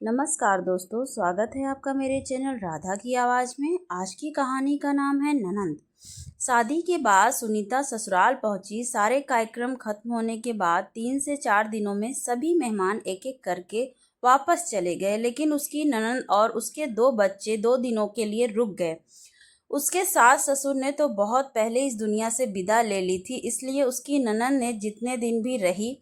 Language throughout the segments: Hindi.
नमस्कार दोस्तों, स्वागत है आपका मेरे चैनल राधा की आवाज़ में। आज की कहानी का नाम है ननंद। शादी के बाद सुनीता ससुराल पहुंची। सारे कार्यक्रम खत्म होने के बाद 3 से 4 दिनों में सभी मेहमान एक एक करके वापस चले गए, लेकिन उसकी ननंद और उसके 2 बच्चे 2 दिनों के लिए रुक गए। उसके सास ससुर ने तो बहुत पहले इस दुनिया से विदा ले ली थी, इसलिए उसकी ननंद ने जितने दिन भी रही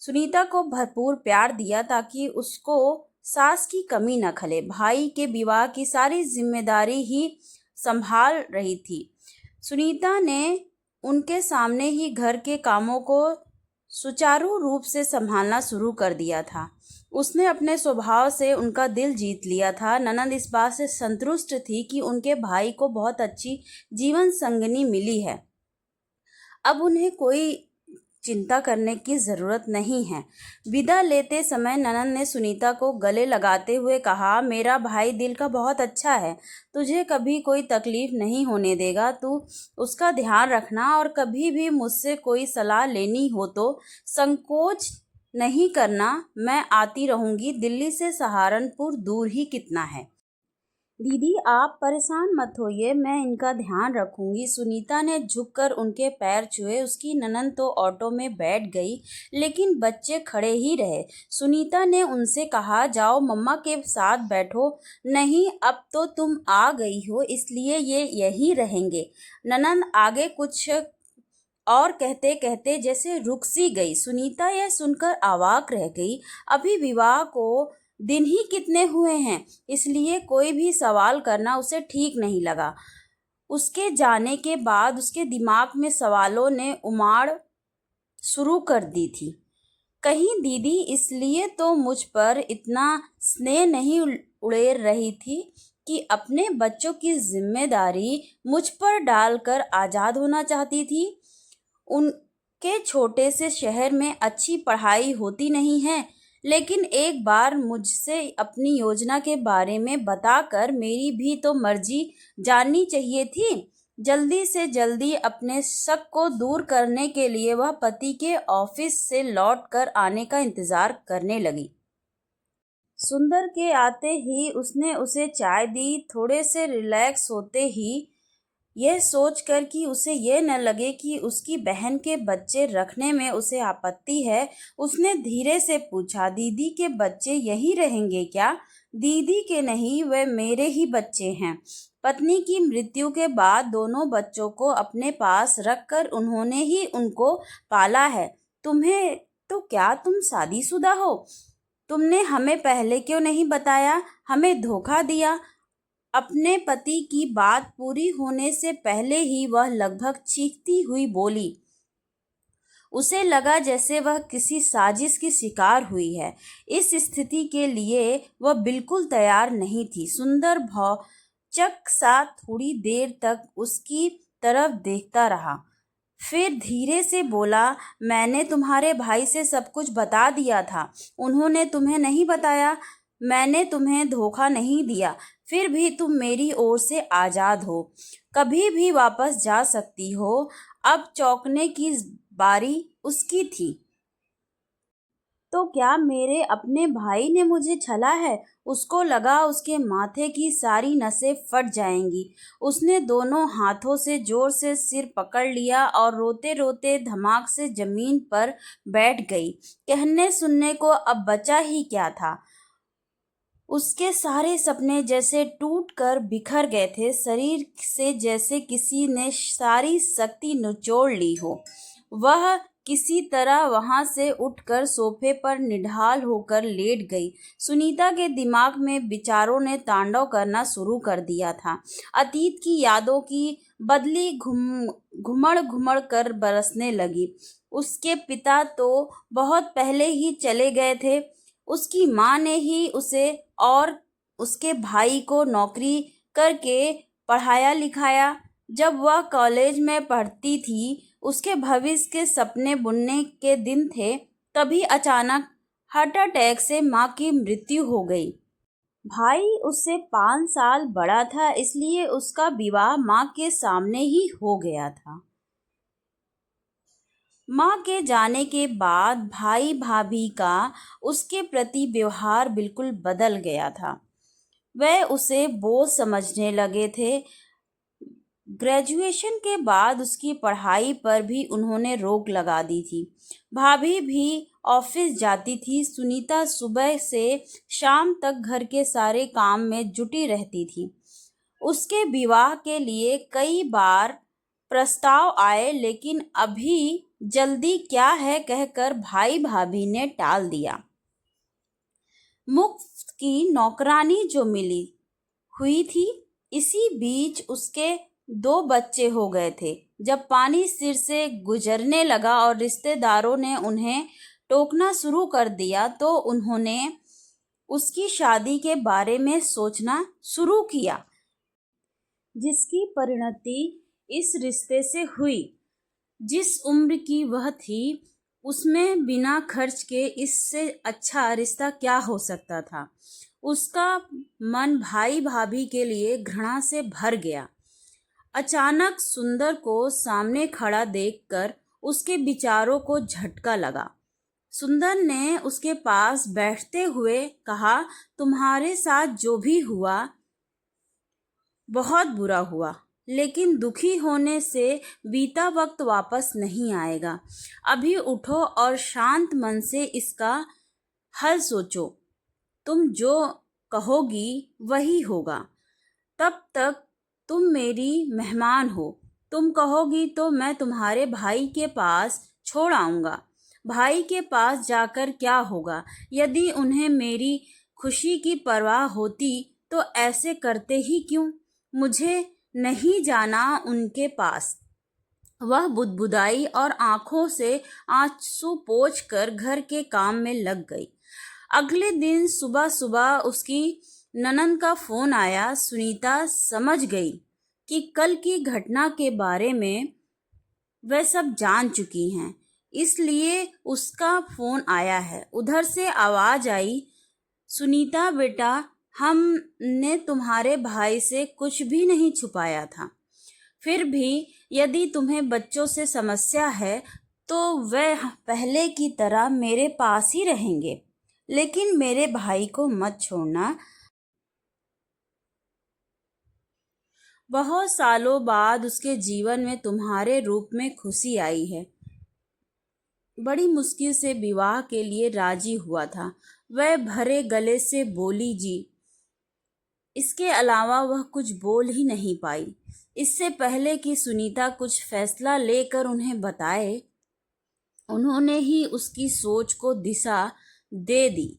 सुनीता को भरपूर प्यार दिया ताकि उसको सास की कमी न खले। भाई के विवाह की सारी जिम्मेदारी ही संभाल रही थी। सुनीता ने उनके सामने ही घर के कामों को सुचारू रूप से संभालना शुरू कर दिया था। उसने अपने स्वभाव से उनका दिल जीत लिया था। ननंद इस बात से संतुष्ट थी कि उनके भाई को बहुत अच्छी जीवन संगनी मिली है। अब उन्हें कोई चिंता करने की ज़रूरत नहीं है। विदा लेते समय ननंद ने सुनीता को गले लगाते हुए कहा, मेरा भाई दिल का बहुत अच्छा है, तुझे कभी कोई तकलीफ नहीं होने देगा। तू उसका ध्यान रखना और कभी भी मुझसे कोई सलाह लेनी हो तो संकोच नहीं करना। मैं आती रहूँगी। दिल्ली से सहारनपुर दूर ही कितना है। दीदी आप परेशान मत होइए, मैं इनका ध्यान रखूंगी। सुनीता ने झुककर उनके पैर छुए। उसकी ननंद तो ऑटो में बैठ गई, लेकिन बच्चे खड़े ही रहे। सुनीता ने उनसे कहा, जाओ मम्मा के साथ बैठो। नहीं, अब तो तुम आ गई हो, इसलिए ये यहीं रहेंगे। ननंद आगे कुछ और कहते कहते जैसे रुक सी गई। सुनीता यह सुनकर अवाक रह गई। अभी विवाह को दिन ही कितने हुए हैं, इसलिए कोई भी सवाल करना उसे ठीक नहीं लगा। उसके जाने के बाद उसके दिमाग में सवालों ने उमाड़ शुरू कर दी थी। कहीं दीदी इसलिए तो मुझ पर इतना स्नेह नहीं उड़ेर रही थी कि अपने बच्चों की जिम्मेदारी मुझ पर डालकर आज़ाद होना चाहती थी। उनके छोटे से शहर में अच्छी पढ़ाई होती नहीं है, लेकिन एक बार मुझसे अपनी योजना के बारे में बताकर मेरी भी तो मर्जी जाननी चाहिए थी। जल्दी से जल्दी अपने शक को दूर करने के लिए वह पति के ऑफिस से लौट कर आने का इंतजार करने लगी। सुंदर के आते ही उसने उसे चाय दी। थोड़े से रिलैक्स होते ही यह सोचकर कि उसे यह न लगे कि उसकी बहन के बच्चे रखने में उसे आपत्ति है, उसने धीरे से पूछा, दीदी के बच्चे यहीं रहेंगे क्या? दीदी के नहीं, वे मेरे ही बच्चे हैं। पत्नी की मृत्यु के बाद दोनों बच्चों को अपने पास रखकर उन्होंने ही उनको पाला है। तुम्हें तो क्या तुम शादीशुदा हो? तुमने हमें पहले क्यों नहीं बताया? हमें धोखा दिया। अपने पति की बात पूरी होने से पहले ही वह लगभग चीखती हुई बोली। उसे लगा जैसे वह किसी साजिश की शिकार हुई है। इस स्थिति के लिए वह बिल्कुल तैयार नहीं थी। सुंदर भौचक सा थोड़ी देर तक उसकी तरफ देखता रहा, फिर धीरे से बोला, मैंने तुम्हारे भाई से सब कुछ बता दिया था। उन्होंने तुम्हें नहीं बताया? मैंने तुम्हें धोखा नहीं दिया, फिर भी तुम मेरी ओर से आज़ाद हो, कभी भी वापस जा सकती हो। अब चौंकने की बारी उसकी थी। तो क्या मेरे अपने भाई ने मुझे छला है? उसको लगा उसके माथे की सारी नसें फट जाएंगी। उसने दोनों हाथों से जोर से सिर पकड़ लिया और रोते रोते धमाक से जमीन पर बैठ गई। कहने सुनने को अब बचा ही क्या था। उसके सारे सपने जैसे टूट कर बिखर गए थे। शरीर से जैसे किसी ने सारी शक्ति निचोड़ ली हो। वह किसी तरह वहां से उठकर सोफे पर निढाल होकर लेट गई। सुनीता के दिमाग में विचारों ने तांडव करना शुरू कर दिया था। अतीत की यादों की बदली घुमड़ घुमड़ कर बरसने लगी। उसके पिता तो बहुत पहले ही चले गए थे। उसकी माँ ने ही उसे और उसके भाई को नौकरी करके पढ़ाया लिखाया। जब वह कॉलेज में पढ़ती थी, उसके भविष्य के सपने बुनने के दिन थे, तभी अचानक हार्ट अटैक से माँ की मृत्यु हो गई। भाई उससे 5 साल बड़ा था, इसलिए उसका विवाह माँ के सामने ही हो गया था। माँ के जाने के बाद भाई भाभी का उसके प्रति व्यवहार बिल्कुल बदल गया था। वह उसे बोझ समझने लगे थे। ग्रेजुएशन के बाद उसकी पढ़ाई पर भी उन्होंने रोक लगा दी थी। भाभी भी ऑफिस जाती थी। सुनीता सुबह से शाम तक घर के सारे काम में जुटी रहती थी। उसके विवाह के लिए कई बार प्रस्ताव आए, लेकिन अभी जल्दी क्या है कहकर भाई भाभी ने टाल दिया। मुफ्त की नौकरानी जो मिली हुई थी, इसी बीच उसके 2 बच्चे हो गए थे। जब पानी सिर से गुजरने लगा और रिश्तेदारों ने उन्हें टोकना शुरू कर दिया, तो उन्होंने उसकी शादी के बारे में सोचना शुरू किया, जिसकी परिणति इस रिश्ते से हुई। जिस उम्र की वह थी, उसमें बिना खर्च के इससे अच्छा रिश्ता क्या हो सकता था। उसका मन भाई भाभी के लिए घृणा से भर गया। अचानक सुंदर को सामने खड़ा देखकर उसके विचारों को झटका लगा। सुंदर ने उसके पास बैठते हुए कहा, तुम्हारे साथ जो भी हुआ बहुत बुरा हुआ, लेकिन दुखी होने से बीता वक्त वापस नहीं आएगा। अभी उठो और शांत मन से इसका हल सोचो। तुम जो कहोगी वही होगा। तब तक तुम मेरी मेहमान हो। तुम कहोगी तो मैं तुम्हारे भाई के पास छोड़ आऊँगा। भाई के पास जाकर क्या होगा? यदि उन्हें मेरी खुशी की परवाह होती तो ऐसे करते ही क्यों? मुझे नहीं जाना उनके पास। वह बुदबुदाई और आंखों से आंसू पोंछकर घर के काम में लग गई। अगले दिन सुबह सुबह उसकी ननद का फोन आया। सुनीता समझ गई कि कल की घटना के बारे में वह सब जान चुकी हैं, इसलिए उसका फोन आया है। उधर से आवाज आई, सुनीता बेटा, हमने तुम्हारे भाई से कुछ भी नहीं छुपाया था। फिर भी यदि तुम्हें बच्चों से समस्या है तो वह पहले की तरह मेरे पास ही रहेंगे, लेकिन मेरे भाई को मत छोड़ना। बहुत सालों बाद उसके जीवन में तुम्हारे रूप में खुशी आई है। बड़ी मुश्किल से विवाह के लिए राजी हुआ था। वह भरे गले से बोली, जी। इसके अलावा वह कुछ बोल ही नहीं पाई। इससे पहले कि सुनीता कुछ फैसला लेकर उन्हें बताए, उन्होंने ही उसकी सोच को दिशा दे दी।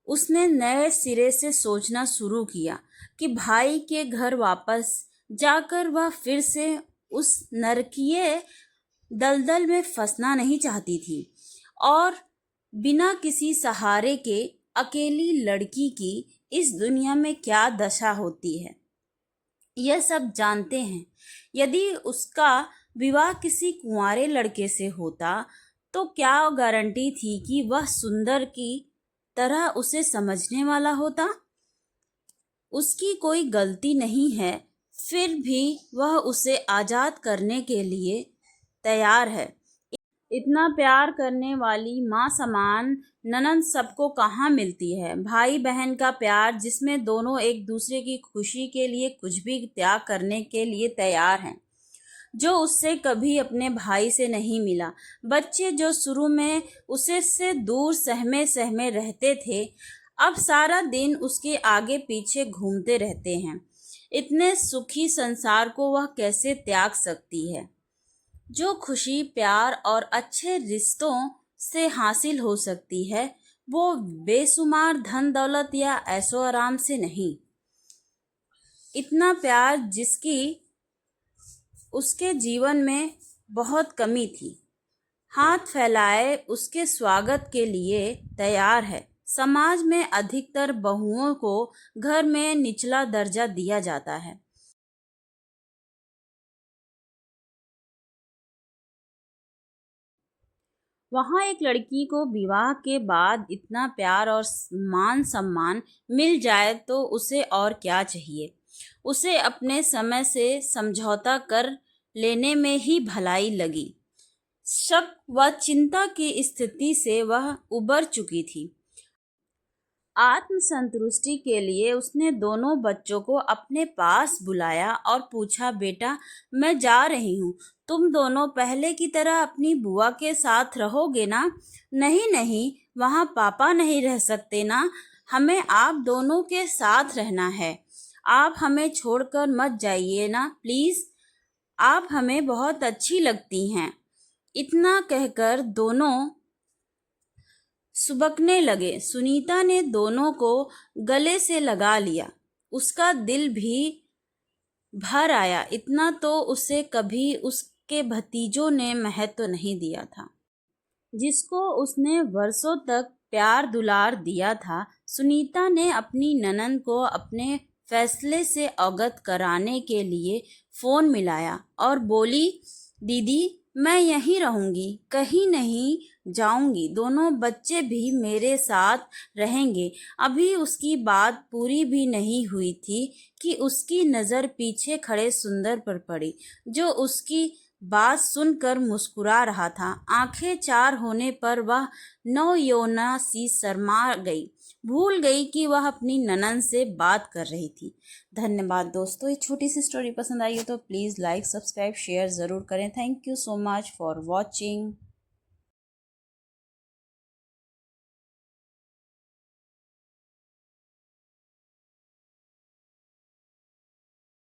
उसने नए सिरे से सोचना शुरू किया कि भाई के घर वापस जाकर वह फिर से उस नरकीय दलदल में फंसना नहीं चाहती थी। और बिना किसी सहारे के अकेली लड़की की इस दुनिया में क्या दशा होती है, यह सब जानते हैं। यदि उसका विवाह किसी कुंवारे लड़के से होता तो क्या गारंटी थी कि वह सुंदर की तरह उसे समझने वाला होता। उसकी कोई गलती नहीं है, फिर भी वह उसे आज़ाद करने के लिए तैयार है। इतना प्यार करने वाली माँ समान ननद सबको कहाँ मिलती है। भाई बहन का प्यार, जिसमें दोनों एक दूसरे की खुशी के लिए कुछ भी त्याग करने के लिए तैयार हैं, जो उससे कभी अपने भाई से नहीं मिला। बच्चे जो शुरू में उसे से दूर सहमे सहमे रहते थे, अब सारा दिन उसके आगे पीछे घूमते रहते हैं। इतने सुखी संसार को वह कैसे त्याग सकती है? जो खुशी प्यार और अच्छे रिश्तों से हासिल हो सकती है, वो बेशुमार धन दौलत या ऐशो आराम से नहीं। इतना प्यार जिसकी उसके जीवन में बहुत कमी थी, हाथ फैलाए उसके स्वागत के लिए तैयार है। समाज में अधिकतर बहुओं को घर में निचला दर्जा दिया जाता है। वहाँ एक लड़की को विवाह के बाद इतना प्यार और मान सम्मान मिल जाए तो उसे और क्या चाहिए। उसे अपने समय से समझौता कर लेने में ही भलाई लगी। शक व चिंता की स्थिति से वह उबर चुकी थी। आत्मसंतुष्टि के लिए उसने दोनों बच्चों को अपने पास बुलाया और पूछा, बेटा, मैं जा रही हूँ, तुम दोनों पहले की तरह अपनी बुआ के साथ रहोगे ना? नहीं नहीं, वहाँ पापा नहीं रह सकते ना, हमें आप दोनों के साथ रहना है। आप हमें छोड़कर मत जाइए ना प्लीज़, आप हमें बहुत अच्छी लगती हैं। इतना कहकर दोनों सुबकने लगे। सुनीता ने दोनों को गले से लगा लिया। उसका दिल भी भर आया। इतना तो उसे कभी उसके भतीजों ने महत्व नहीं दिया था, जिसको उसने वर्षों तक प्यार दुलार दिया था। सुनीता ने अपनी ननंद को अपने फैसले से अवगत कराने के लिए फ़ोन मिलाया और बोली, दीदी, मैं यहीं रहूँगी, कहीं नहीं जाऊँगी, दोनों बच्चे भी मेरे साथ रहेंगे। अभी उसकी बात पूरी भी नहीं हुई थी कि उसकी नज़र पीछे खड़े सुंदर पर पड़ी, जो उसकी बात सुनकर मुस्कुरा रहा था। आंखें चार होने पर वह नवयौवना सी शर्मा गई, भूल गई कि वह अपनी ननंद से बात कर रही थी। धन्यवाद दोस्तों, ये छोटी सी स्टोरी पसंद आई हो तो प्लीज़ लाइक, सब्सक्राइब, शेयर ज़रूर करें। Thank you so much for watching.